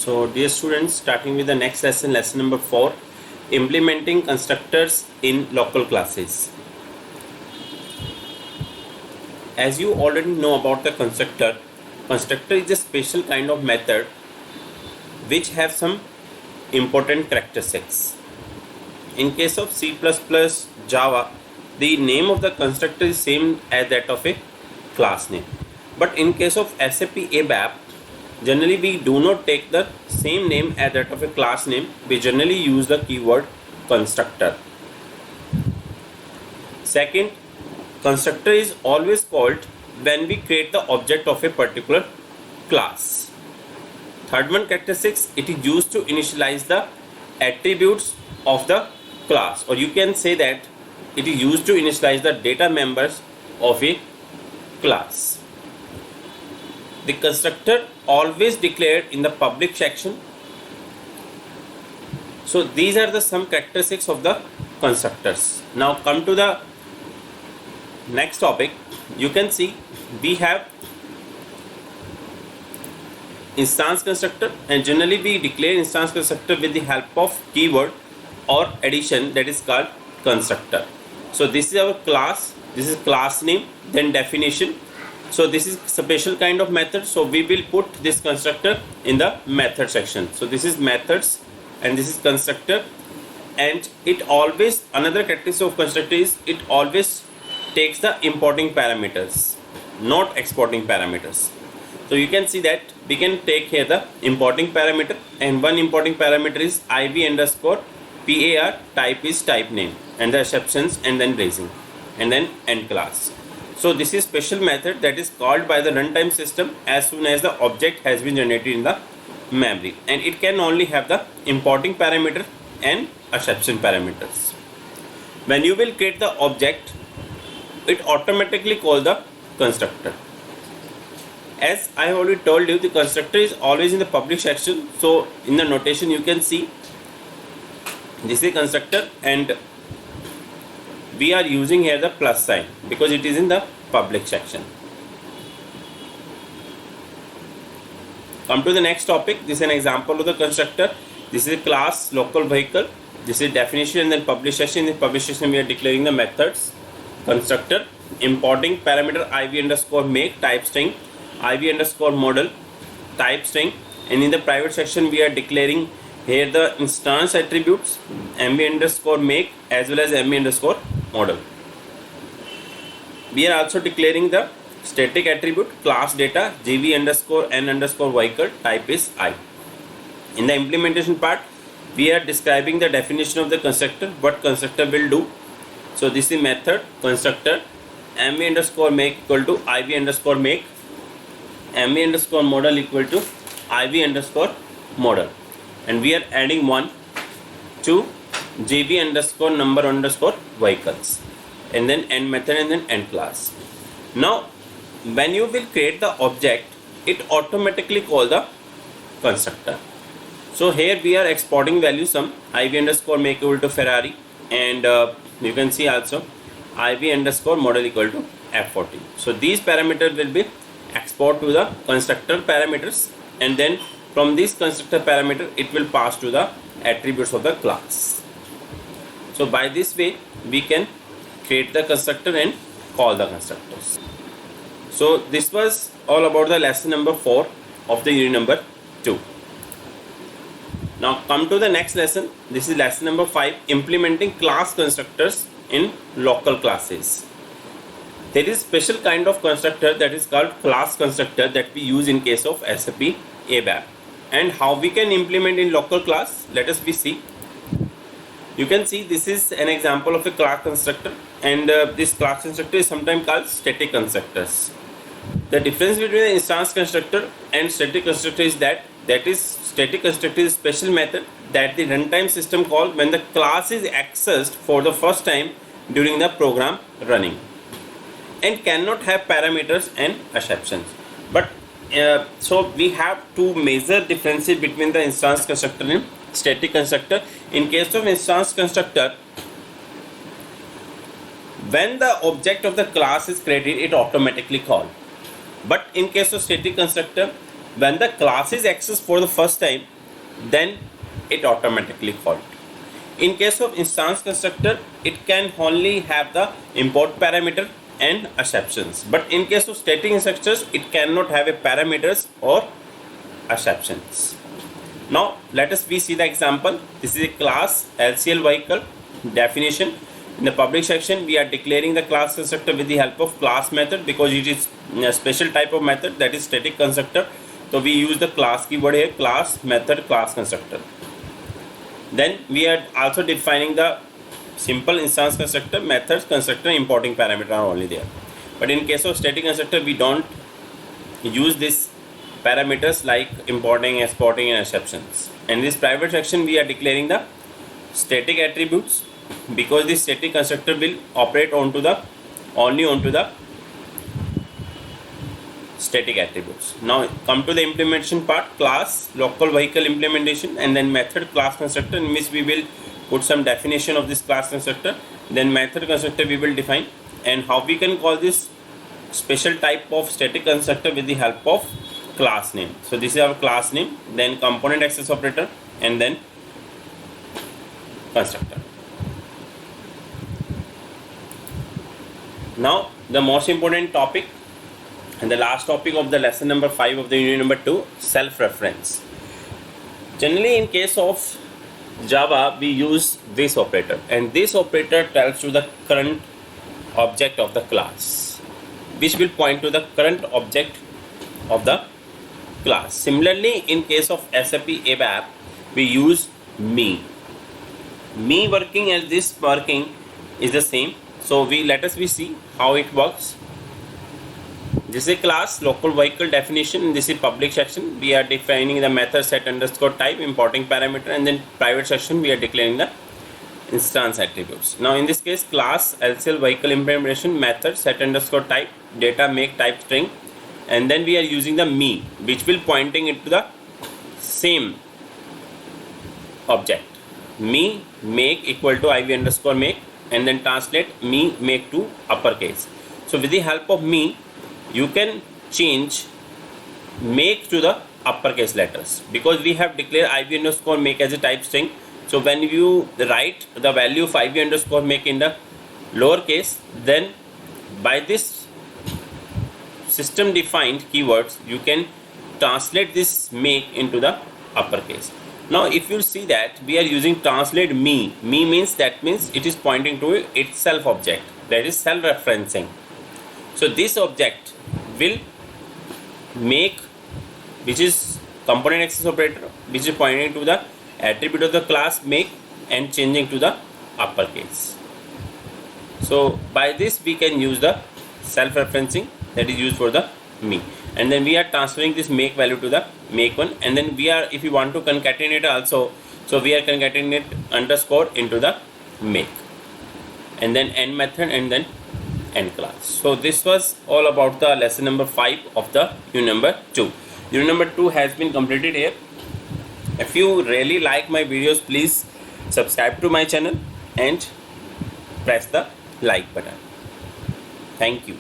So dear students, starting with the next lesson, lesson number 4, implementing constructors in local classes. As you already know about the constructor is a special kind of method which have some important characteristics. In case of C++, Java, the name of the constructor is same as that of a class name. But in case of SAP ABAP, generally we do not take the same name as that of a class name. We generally use the keyword constructor. Second, constructor is always called when we create the object of a particular class. Third one characteristics, it is used to initialize the attributes of the class, or you can say that it is used to initialize the data members of a class. The constructor always declared in the public section. So these are the some characteristics of the constructors. Now come to the next topic. You can see we have instance constructor, and generally we declare instance constructor with the help of keyword or addition, that is called constructor. So this is our class, this is class name, then definition. So this is special kind of method, so we will put this constructor in the method section. So this is methods and this is constructor, and it always, another characteristic of constructor is it always takes the importing parameters, not exporting parameters. So you can see that we can take here the importing parameter, and one importing parameter is IV underscore PAR, type is type name, and the exceptions, and then raising, and then end class. So this is special method that is called by the runtime system as soon as the object has been generated in the memory, and it can only have the importing parameter and exception parameters. When you will create the object, it automatically call the constructor. As I already told you, the constructor is always in the public section. So in the notation you can see this is constructor, and we are using here the plus sign because it is in the public section. Come to the next topic. This is an example of the constructor. This is a class local vehicle. This is definition, and then public section. In the public section we are declaring the methods. Constructor, importing parameter IV underscore make, type string, IV underscore model, type string, and in the private section we are declaring here the instance attributes MV underscore make as well as MV underscore model. We are also declaring the static attribute class data GV underscore N underscore vehicle, type is I. In the implementation part we are describing the definition of the constructor, what constructor will do. So this is method constructor MV underscore make equal to IV underscore make, MV underscore model equal to IV underscore model, and we are adding 1 to GB underscore number underscore vehicles, and then end method, and then end class. Now when you will create the object, it automatically call the constructor. So here we are exporting value some IV underscore make equal to Ferrari, and you can see also IV underscore model equal to F40. So these parameters will be export to the constructor parameters, and then from this constructor parameter it will pass to the attributes of the class. So by this way we can create the constructor and call the constructors. So this was all about the lesson number 4 of the unit number 2. Now come to the next lesson. This is lesson number 5, implementing class constructors in local classes. There is special kind of constructor that is called class constructor that we use in case of SAP ABAP, and how we can implement in local class, let us see. You can see this is an example of a class constructor, and this class constructor is sometimes called static constructors. The difference between the instance constructor and static constructor is that static constructor is a special method that the runtime system call when the class is accessed for the first time during the program running, and cannot have parameters and exceptions. But so we have two major differences between the instance constructor and static constructor. In case of instance constructor, when the object of the class is created, it automatically called. But in case of static constructor, when the class is accessed for the first time, then it automatically called. In case of instance constructor, it can only have the import parameter and exceptions. But in case of static constructors, it cannot have a parameters or exceptions. Now let us see the example. This is a class LCL vehicle definition. In the public section, we are declaring the class constructor with the help of class method because it is a special type of method, that is static constructor. So we use the class keyword here, class method class constructor. Then we are also defining the simple instance constructor, methods, constructor, importing parameter are only there. But in case of static constructor, we don't use this parameters like importing, exporting and exceptions. In this private section, we are declaring the static attributes because this static constructor will operate only onto the static attributes. Now come to the implementation part, class, local vehicle implementation, and then method class constructor, in which we will put some definition of this class constructor. Then method constructor we will define, and how we can call this special type of static constructor with the help of class name. So this is our class name, then component access operator, and then constructor. Now the most important topic and the last topic of the lesson number 5 of the unit number 2, self-reference. Generally in case of Java, we use this operator, and this operator tells you the current object of the class, which will point to the current object of the class. Similarly, in case of SAP ABAP, we use me. Me working and this working is the same. So let us see how it works. This is a class local vehicle definition. This is public section. We are defining the method set underscore type, importing parameter, and then private section we are declaring the instance attributes. Now in this case, class LCL vehicle implementation, method set underscore type, data make type string, and then we are using the me, which will pointing into the same object. Me make equal to iv underscore make, and then translate me make to uppercase. So with the help of me, you can change make to the uppercase letters because we have declared iv underscore make as a type string. So when you write the value of iv underscore make in the lowercase, then by this system defined keywords you can translate this make into the uppercase. Now if you see that we are using translate me means it is pointing to itself object, that is self-referencing. So this object will make, which is component access operator, which is pointing to the attribute of the class make and changing to the uppercase. So by this we can use the self-referencing that is used for the me, and then we are transferring this make value to the make one, and then we are, if you want to concatenate also, so we are concatenate underscore into the make, and then end method, and then end class. So this was all about the lesson number 5 of the unit number 2. Unit number 2 has been completed here. If you really like my videos, please subscribe to my channel and press the like button. Thank you.